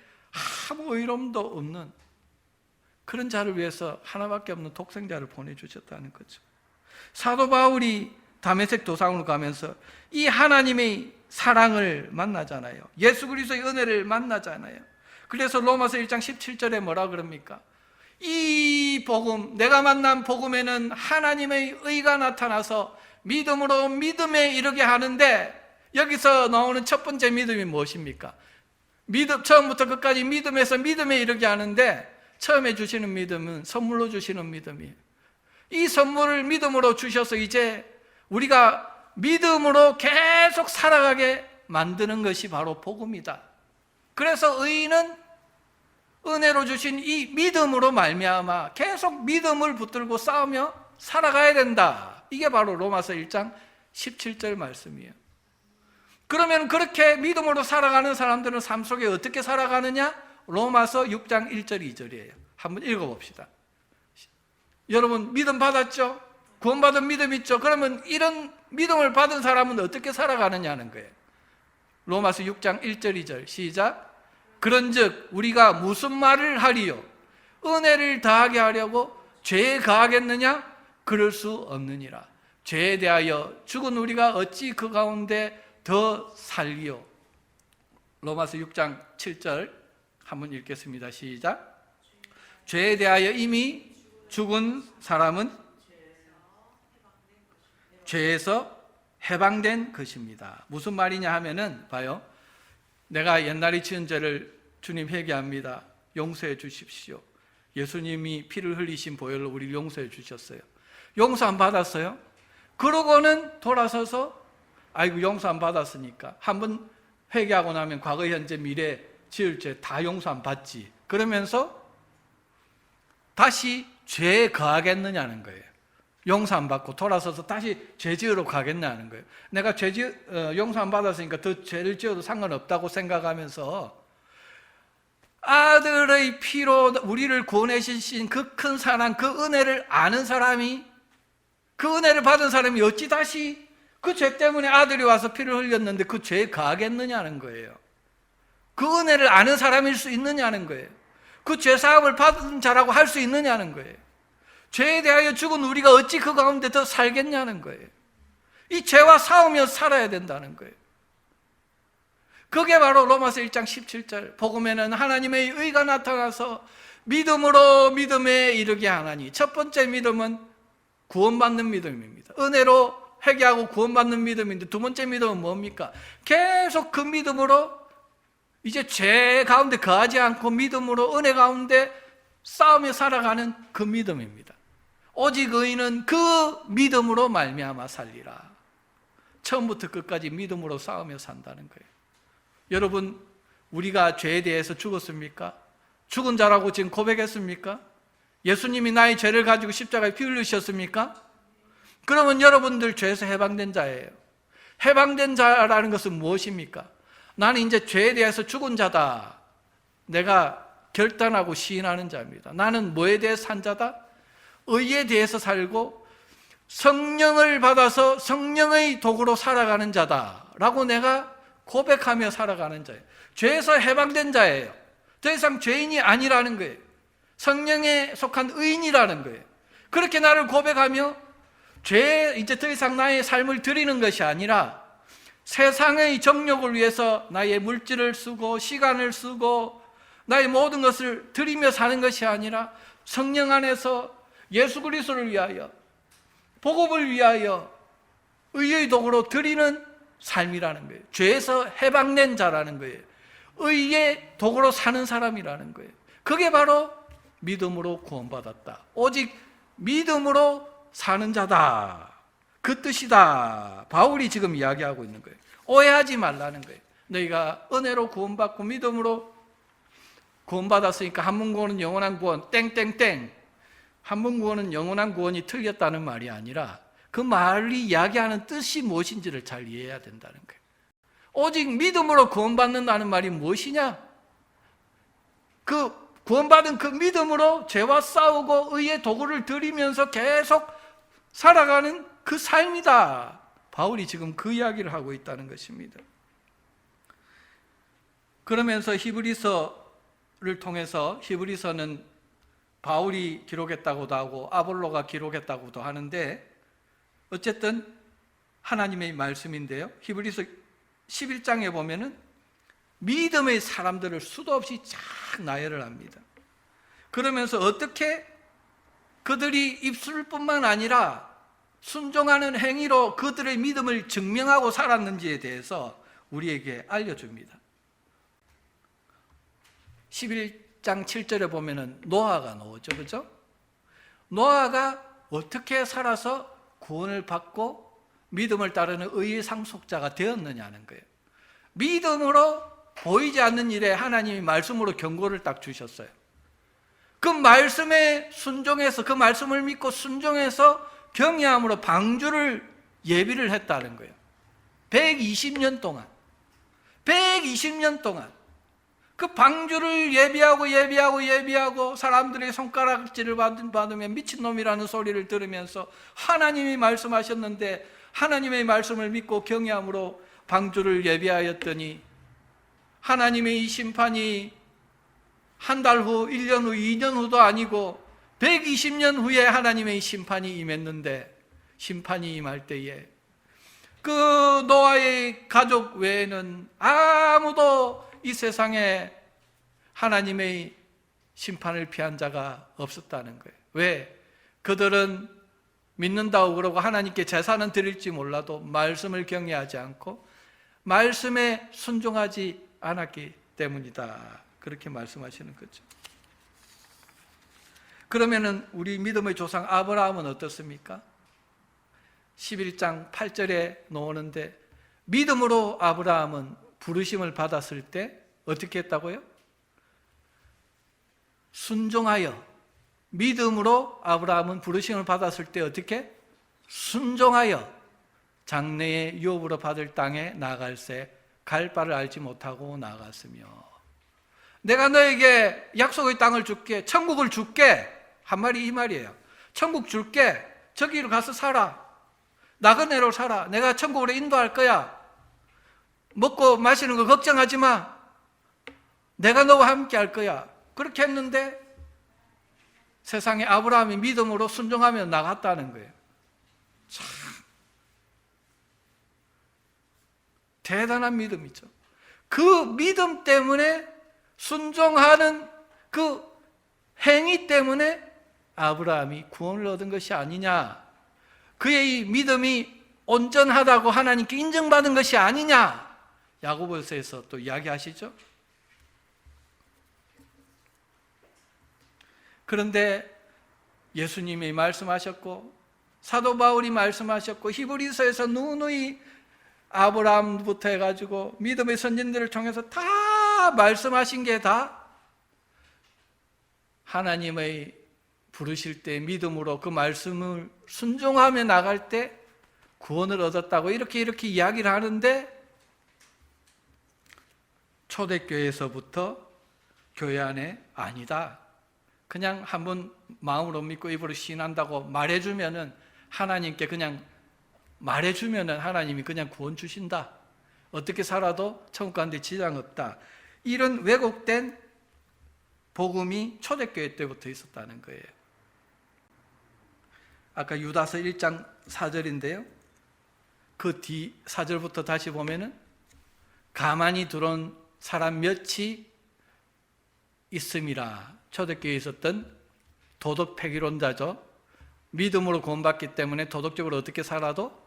Speaker 1: 아무 의로움도 없는 그런 자를 위해서 하나밖에 없는 독생자를 보내주셨다는 거죠. 사도 바울이 다메섹 도상으로 가면서 이 하나님의 사랑을 만나잖아요. 예수 그리스도의 은혜를 만나잖아요. 그래서 로마서 1장 17절에 뭐라 그럽니까? 이 복음, 내가 만난 복음에는 하나님의 의가 나타나서 믿음으로 믿음에 이르게 하는데, 여기서 나오는 첫 번째 믿음이 무엇입니까? 처음부터 끝까지 믿음에서 믿음에 이르게 하는데, 처음에 주시는 믿음은 선물로 주시는 믿음이에요. 이 선물을 믿음으로 주셔서 이제 우리가 믿음으로 계속 살아가게 만드는 것이 바로 복음이다. 그래서 의인은 은혜로 주신 이 믿음으로 말미암아 계속 믿음을 붙들고 싸우며 살아가야 된다. 이게 바로 로마서 1장 17절 말씀이에요. 그러면 그렇게 믿음으로 살아가는 사람들은 삶 속에 어떻게 살아가느냐? 로마서 6장 1절 2절이에요. 한번 읽어봅시다. 여러분 믿음 받았죠? 구원받은 믿음 있죠? 그러면 이런 믿음을 받은 사람은 어떻게 살아가느냐는 거예요. 로마서 6장 1절 2절 시작. 그런즉 우리가 무슨 말을 하리요? 은혜를 더하게 하려고 죄에 가하겠느냐? 그럴 수 없느니라. 죄에 대하여 죽은 우리가 어찌 그 가운데 더 살리요? 로마서 6장 7절 한번 읽겠습니다. 시작. 죄에 대하여 이미 죽은 사람은 죄에서 해방된 것입니다. 무슨 말이냐 하면은 봐요. 내가 옛날에 지은 죄를 주님 회개합니다. 용서해 주십시오. 예수님이 피를 흘리신 보혈로 우리를 용서해 주셨어요. 용서 안 받았어요? 그러고는 돌아서서 아이고 용서 안 받았으니까 한번 회개하고 나면 과거, 현재, 미래 지을 죄 다 용서 안 받지. 그러면서 다시 죄에 거하겠느냐는 거예요. 용서 안 받고 돌아서서 다시 죄 지으러 가겠냐는 거예요. 내가 용서 안 받았으니까 더 죄를 지어도 상관없다고 생각하면서 아들의 피로 우리를 구원해 주신 그 큰 사랑, 그 은혜를 아는 사람이, 그 은혜를 받은 사람이 어찌 다시 그 죄 때문에 아들이 와서 피를 흘렸는데 그 죄에 거하겠느냐는 거예요. 그 은혜를 아는 사람일 수 있느냐는 거예요. 그 죄 사함을 받은 자라고 할 수 있느냐는 거예요. 죄에 대하여 죽은 우리가 어찌 그 가운데 더 살겠냐는 거예요. 이 죄와 싸우며 살아야 된다는 거예요. 그게 바로 로마서 1장 17절 복음에는 하나님의 의가 나타나서 믿음으로 믿음에 이르게 하나니, 첫 번째 믿음은 구원받는 믿음입니다. 은혜로 회개하고 구원받는 믿음인데, 두 번째 믿음은 뭡니까? 계속 그 믿음으로 이제 죄 가운데 거하지 않고 믿음으로 은혜 가운데 싸우며 살아가는 그 믿음입니다. 오직 의인은 그 믿음으로 말미암아 살리라. 처음부터 끝까지 믿음으로 싸우며 산다는 거예요. 여러분, 우리가 죄에 대해서 죽었습니까? 죽은 자라고 지금 고백했습니까? 예수님이 나의 죄를 가지고 십자가에 피 흘리셨습니까? 그러면 여러분들 죄에서 해방된 자예요. 해방된 자라는 것은 무엇입니까? 나는 이제 죄에 대해서 죽은 자다. 내가 결단하고 시인하는 자입니다. 나는 뭐에 대해 산 자다? 의에 대해서 살고 성령을 받아서 성령의 도구로 살아가는 자다라고 내가 고백하며 살아가는 자예요. 죄에서 해방된 자예요. 더 이상 죄인이 아니라는 거예요. 성령에 속한 의인이라는 거예요. 그렇게 나를 고백하며 죄에 이제 더 이상 나의 삶을 드리는 것이 아니라 세상의 정욕을 위해서 나의 물질을 쓰고 시간을 쓰고 나의 모든 것을 드리며 사는 것이 아니라 성령 안에서 예수 그리스도를 위하여, 복음을 위하여 의의 도구로 드리는 삶이라는 거예요. 죄에서 해방된 자라는 거예요. 의의 도구로 사는 사람이라는 거예요. 그게 바로 믿음으로 구원받았다. 오직 믿음으로 사는 자다. 그 뜻이다. 바울이 지금 이야기하고 있는 거예요. 오해하지 말라는 거예요. 너희가 은혜로 구원받고 믿음으로 구원받았으니까 한문구원은 영원한 구원 땡땡땡. 한문구원은 영원한 구원이 틀렸다는 말이 아니라 그 말이 이야기하는 뜻이 무엇인지를 잘 이해해야 된다는 거예요. 오직 믿음으로 구원받는다는 말이 무엇이냐? 그 구원받은 그 믿음으로 죄와 싸우고 의의 도구를 드리면서 계속 살아가는 그 삶이다. 바울이 지금 그 이야기를 하고 있다는 것입니다. 그러면서 히브리서를 통해서, 히브리서는 바울이 기록했다고도 하고 아볼로가 기록했다고도 하는데 어쨌든 하나님의 말씀인데요. 히브리서 11장에 보면은 믿음의 사람들을 수도 없이 쫙 나열을 합니다. 그러면서 어떻게 그들이 입술뿐만 아니라 순종하는 행위로 그들의 믿음을 증명하고 살았는지에 대해서 우리에게 알려줍니다. 11장 7절에 보면은 노아가 나오죠. 그죠? 노아가 어떻게 살아서 구원을 받고 믿음을 따르는 의의 상속자가 되었느냐는 거예요. 믿음으로 보이지 않는 일에 하나님이 말씀으로 경고를 딱 주셨어요. 그 말씀에 순종해서, 그 말씀을 믿고 순종해서 경외함으로 방주를 예비를 했다는 거예요. 120년 동안 그 방주를 예비하고 사람들의 손가락질을 받으며 미친놈이라는 소리를 들으면서 하나님이 말씀하셨는데 하나님의 말씀을 믿고 경외함으로 방주를 예비하였더니 하나님의 이 심판이 한 달 후, 1년 후, 2년 후도 아니고 120년 후에 하나님의 심판이 임했는데, 심판이 임할 때에 그 노아의 가족 외에는 아무도 이 세상에 하나님의 심판을 피한 자가 없었다는 거예요. 왜? 그들은 믿는다고 그러고 하나님께 제사는 드릴지 몰라도 말씀을 경외하지 않고 말씀에 순종하지 않았기 때문이다. 그렇게 말씀하시는 거죠. 그러면은 우리 믿음의 조상 아브라함은 어떻습니까? 11장 8절에 나오는데 믿음으로 아브라함은 부르심을 받았을 때 어떻게 했다고요? 순종하여. 믿음으로 아브라함은 부르심을 받았을 때 어떻게? 순종하여 장래의 유업으로 받을 땅에 나아갈새 갈 바를 알지 못하고 나아갔으며, 내가 너에게 약속의 땅을 줄게, 천국을 줄게, 한 말이 이 말이에요. 천국 줄게, 저기로 가서 살아, 나그네로 살아, 내가 천국으로 인도할 거야, 먹고 마시는 거 걱정하지 마, 내가 너와 함께 할 거야. 그렇게 했는데 세상에 아브라함이 믿음으로 순종하며 나갔다는 거예요. 참 대단한 믿음이죠. 그 믿음 때문에, 순종하는 그 행위 때문에 아브라함이 구원을 얻은 것이 아니냐, 그의 이 믿음이 온전하다고 하나님께 인정받은 것이 아니냐, 야고보서에서 또 이야기하시죠. 그런데 예수님이 말씀하셨고 사도 바울이 말씀하셨고 히브리서에서 누누이 아브라함부터 해가지고 믿음의 선진들을 통해서 다 말씀하신 게 다 하나님의 부르실 때 믿음으로 그 말씀을 순종하며 나갈 때 구원을 얻었다고 이렇게 이야기를 하는데, 초대교회에서부터 교회 안에 아니다, 그냥 한번 마음으로 믿고 입으로 시인한다고 말해주면은, 하나님께 그냥 말해주면은 하나님이 그냥 구원 주신다, 어떻게 살아도 천국 가는데 지장 없다, 이런 왜곡된 복음이 초대교회 때부터 있었다는 거예요. 아까 유다서 1장 4절인데요 그 뒤 4절부터 다시 보면은 가만히 들어온 사람 몇이 있음이라. 초대교회에 있었던 도덕 폐기론자죠. 믿음으로 구원받기 때문에 도덕적으로 어떻게 살아도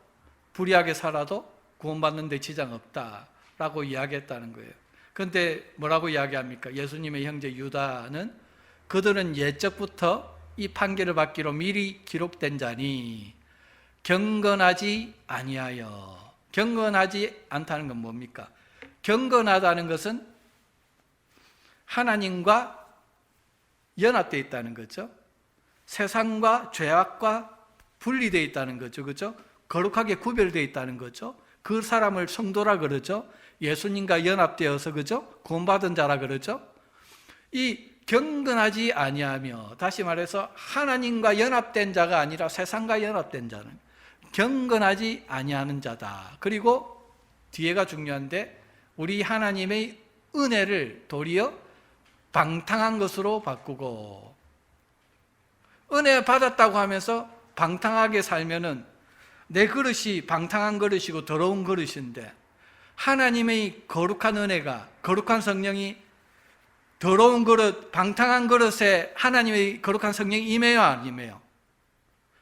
Speaker 1: 불의하게 살아도 구원받는 데 지장 없다라고 이야기했다는 거예요. 그런데 뭐라고 이야기합니까? 예수님의 형제 유다는 그들은 옛적부터 이 판결을 받기로 미리 기록된 자니 경건하지 아니하여. 경건하지 않다는 건 뭡니까? 경건하다는 것은 하나님과 연합되어 있다는 거죠. 세상과 죄악과 분리되어 있다는 거죠. 그렇죠? 거룩하게 구별되어 있다는 거죠. 그 사람을 성도라 그러죠. 예수님과 연합되어서 그죠? 구원받은 자라 그러죠. 이 경건하지 아니하며, 다시 말해서 하나님과 연합된 자가 아니라 세상과 연합된 자는 경건하지 아니하는 자다. 그리고 뒤에가 중요한데, 우리 하나님의 은혜를 도리어 방탕한 것으로 바꾸고, 은혜 받았다고 하면서 방탕하게 살면은 내 그릇이 방탕한 그릇이고 더러운 그릇인데, 하나님의 거룩한 은혜가, 거룩한 성령이 더러운 그릇, 방탕한 그릇에 하나님의 거룩한 성령이 임해요, 안 임해요?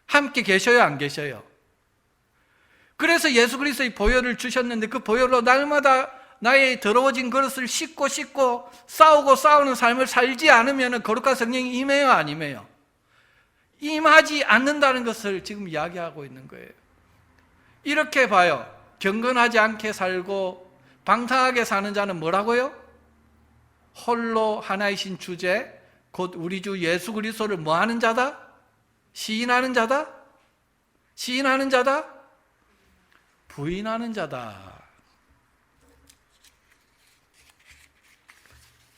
Speaker 1: 함께 계셔요, 안 계셔요? 그래서 예수 그리스도의 보혈을 주셨는데, 그 보혈로 날마다 나의 더러워진 그릇을 씻고 싸우고 싸우는 삶을 살지 않으면 거룩한 성령이 임해요, 안 임해요? 임하지 않는다는 것을 지금 이야기하고 있는 거예요. 이렇게 봐요. 경건하지 않게 살고 방탕하게 사는 자는 뭐라고요? 홀로 하나이신 주제, 곧 우리 주 예수 그리스도를 뭐하는 자다? 시인하는 자다? 시인하는 자다? 부인하는 자다.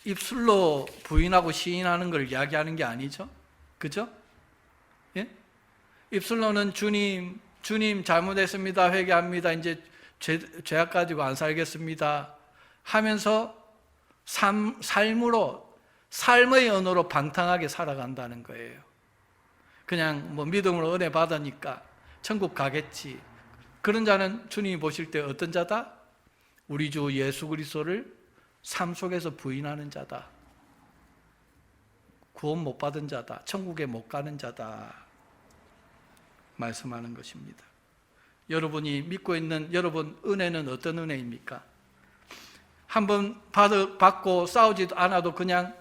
Speaker 1: 입술로 부인하고 시인하는 걸 이야기하는 게 아니죠? 그죠? 예? 입술로는 주님 잘못했습니다, 회개합니다, 이제 죄악 가지고 안 살겠습니다 하면서 삶의 언어로 방탕하게 살아간다는 거예요. 그냥 뭐 믿음으로 은혜 받으니까 천국 가겠지. 그런 자는 주님이 보실 때 어떤 자다? 우리 주 예수 그리스도를 삶 속에서 부인하는 자다. 구원 못 받은 자다. 천국에 못 가는 자다. 말씀하는 것입니다. 여러분이 믿고 있는 여러분 은혜는 어떤 은혜입니까? 한번 받고 싸우지도 않아도 그냥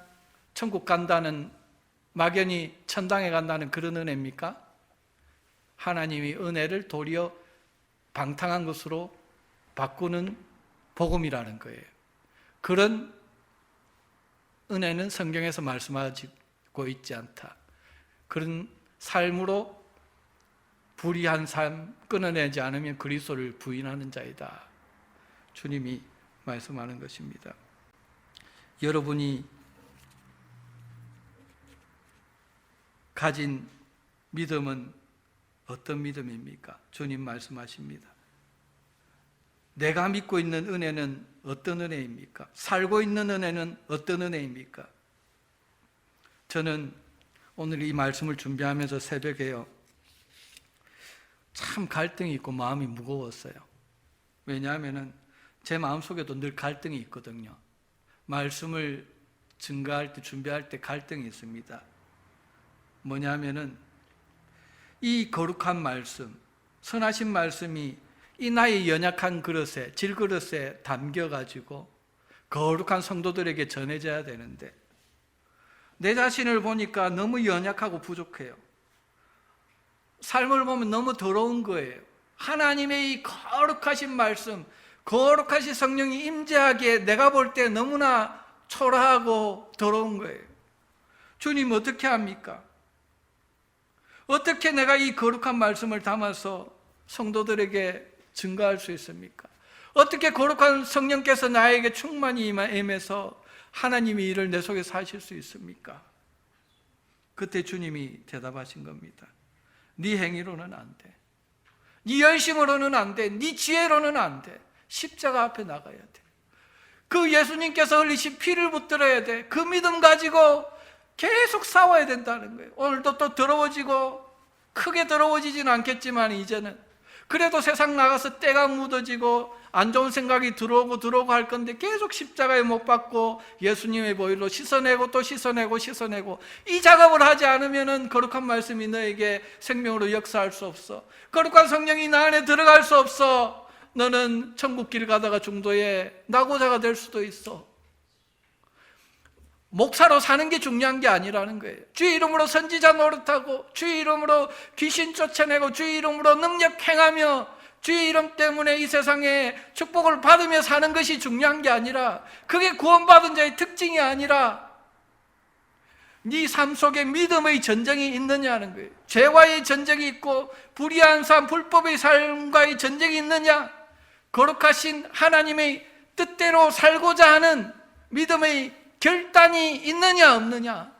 Speaker 1: 천국 간다는, 막연히 천당에 간다는 그런 은혜입니까? 하나님이 은혜를 도리어 방탕한 것으로 바꾸는 복음이라는 거예요. 그런 은혜는 성경에서 말씀하고 있지 않다. 그런 삶으로 불의한 삶 끊어내지 않으면 그리스도를 부인하는 자이다. 주님이 말씀하는 것입니다. 여러분이 가진 믿음은 어떤 믿음입니까? 주님 말씀하십니다. 내가 믿고 있는 은혜는 어떤 은혜입니까? 살고 있는 은혜는 어떤 은혜입니까? 저는 오늘 이 말씀을 준비하면서 새벽에요, 참 갈등이 있고 마음이 무거웠어요. 왜냐하면 제 마음속에도 늘 갈등이 있거든요. 말씀을 증거할 때, 준비할 때 갈등이 있습니다. 뭐냐면은 이 거룩한 말씀, 선하신 말씀이 이 나의 연약한 그릇에, 질그릇에 담겨가지고 거룩한 성도들에게 전해져야 되는데, 내 자신을 보니까 너무 연약하고 부족해요. 삶을 보면 너무 더러운 거예요. 하나님의 이 거룩하신 말씀, 거룩하신 성령이 임재하기에 내가 볼 때 너무나 초라하고 더러운 거예요. 주님 어떻게 합니까? 어떻게 내가 이 거룩한 말씀을 담아서 성도들에게 증거할 수 있습니까? 어떻게 거룩한 성령께서 나에게 충만히 임해서 하나님의 일을 내 속에서 하실 수 있습니까? 그때 주님이 대답하신 겁니다. 네 행위로는 안 돼. 네 열심으로는 안 돼. 네 지혜로는 안 돼. 십자가 앞에 나가야 돼. 그 예수님께서 흘리신 피를 붙들어야 돼. 그 믿음 가지고 계속 싸워야 된다는 거예요. 오늘도 또 더러워지고, 크게 더러워지지는 않겠지만 이제는 그래도 세상 나가서 때가 묻어지고 안 좋은 생각이 들어오고 할 건데 계속 십자가에 못 박고 예수님의 보혈로 씻어내고 또 씻어내고 이 작업을 하지 않으면 거룩한 말씀이 너에게 생명으로 역사할 수 없어. 거룩한 성령이 나 안에 들어갈 수 없어. 너는 천국 길 가다가 중도에 낙오자가 될 수도 있어. 목사로 사는 게 중요한 게 아니라는 거예요. 주의 이름으로 선지자 노릇하고 주의 이름으로 귀신 쫓아내고 주의 이름으로 능력 행하며 주의 이름 때문에 이 세상에 축복을 받으며 사는 것이 중요한 게 아니라, 그게 구원받은 자의 특징이 아니라 네 삶 속에 믿음의 전쟁이 있느냐는 거예요. 죄와의 전쟁이 있고 불의한 삶, 불법의 삶과의 전쟁이 있느냐, 거룩하신 하나님의 뜻대로 살고자 하는 믿음의 결단이 있느냐 없느냐.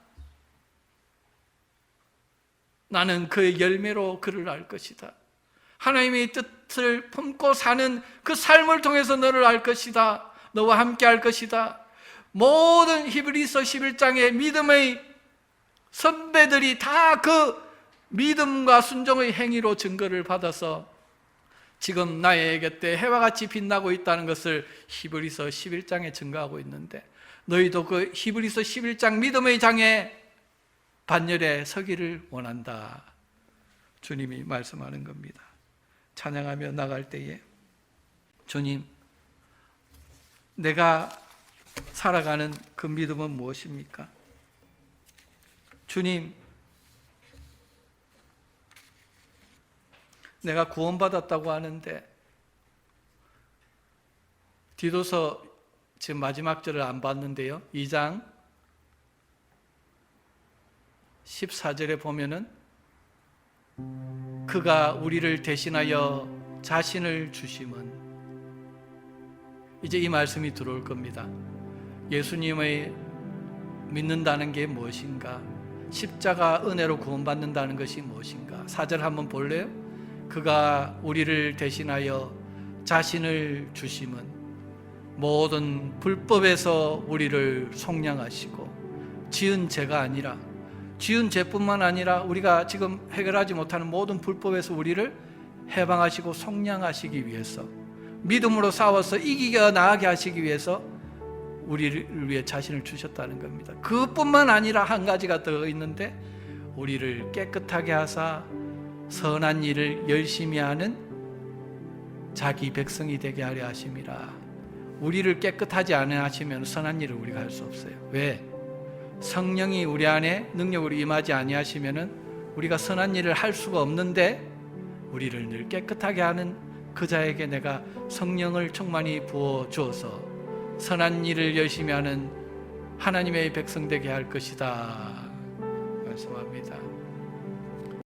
Speaker 1: 나는 그의 열매로 그를 알 것이다. 하나님의 뜻을 품고 사는 그 삶을 통해서 너를 알 것이다. 너와 함께 할 것이다. 모든 히브리서 11장의 믿음의 선배들이 다 그 믿음과 순종의 행위로 증거를 받아서 지금 나의 곁에 해와 같이 빛나고 있다는 것을 히브리서 11장에 증거하고 있는데, 너희도 그 히브리서 11장 믿음의 장에 반열에 서기를 원한다. 주님이 말씀하는 겁니다. 찬양하며 나갈 때에, 주님, 내가 살아가는 그 믿음은 무엇입니까? 주님, 내가 구원받았다고 하는데 디도서 지금 마지막 절을 안 봤는데요, 2장 14절에 보면은 그가 우리를 대신하여 자신을 주심은, 이제 이 말씀이 들어올 겁니다. 예수님의 믿는다는 게 무엇인가? 십자가 은혜로 구원받는다는 것이 무엇인가? 4절 한번 볼래요? 그가 우리를 대신하여 자신을 주심은 모든 불법에서 우리를 속량하시고, 지은 죄가 아니라, 지은 죄뿐만 아니라 우리가 지금 해결하지 못하는 모든 불법에서 우리를 해방하시고 속량하시기 위해서, 믿음으로 싸워서 이기게 나가게 하시기 위해서 우리를 위해 자신을 주셨다는 겁니다. 그것뿐만 아니라 한 가지가 더 있는데, 우리를 깨끗하게 하사 선한 일을 열심히 하는 자기 백성이 되게 하려 하심이라. 우리를 깨끗하지 않아 하시면 선한 일을 우리가 할 수 없어요. 왜? 성령이 우리 안에 능력으로 임하지 아니하시면은 우리가 선한 일을 할 수가 없는데, 우리를 늘 깨끗하게 하는 그 자에게 내가 성령을 충만히 부어 주어서 선한 일을 열심히 하는 하나님의 백성 되게 할 것이다 말씀합니다.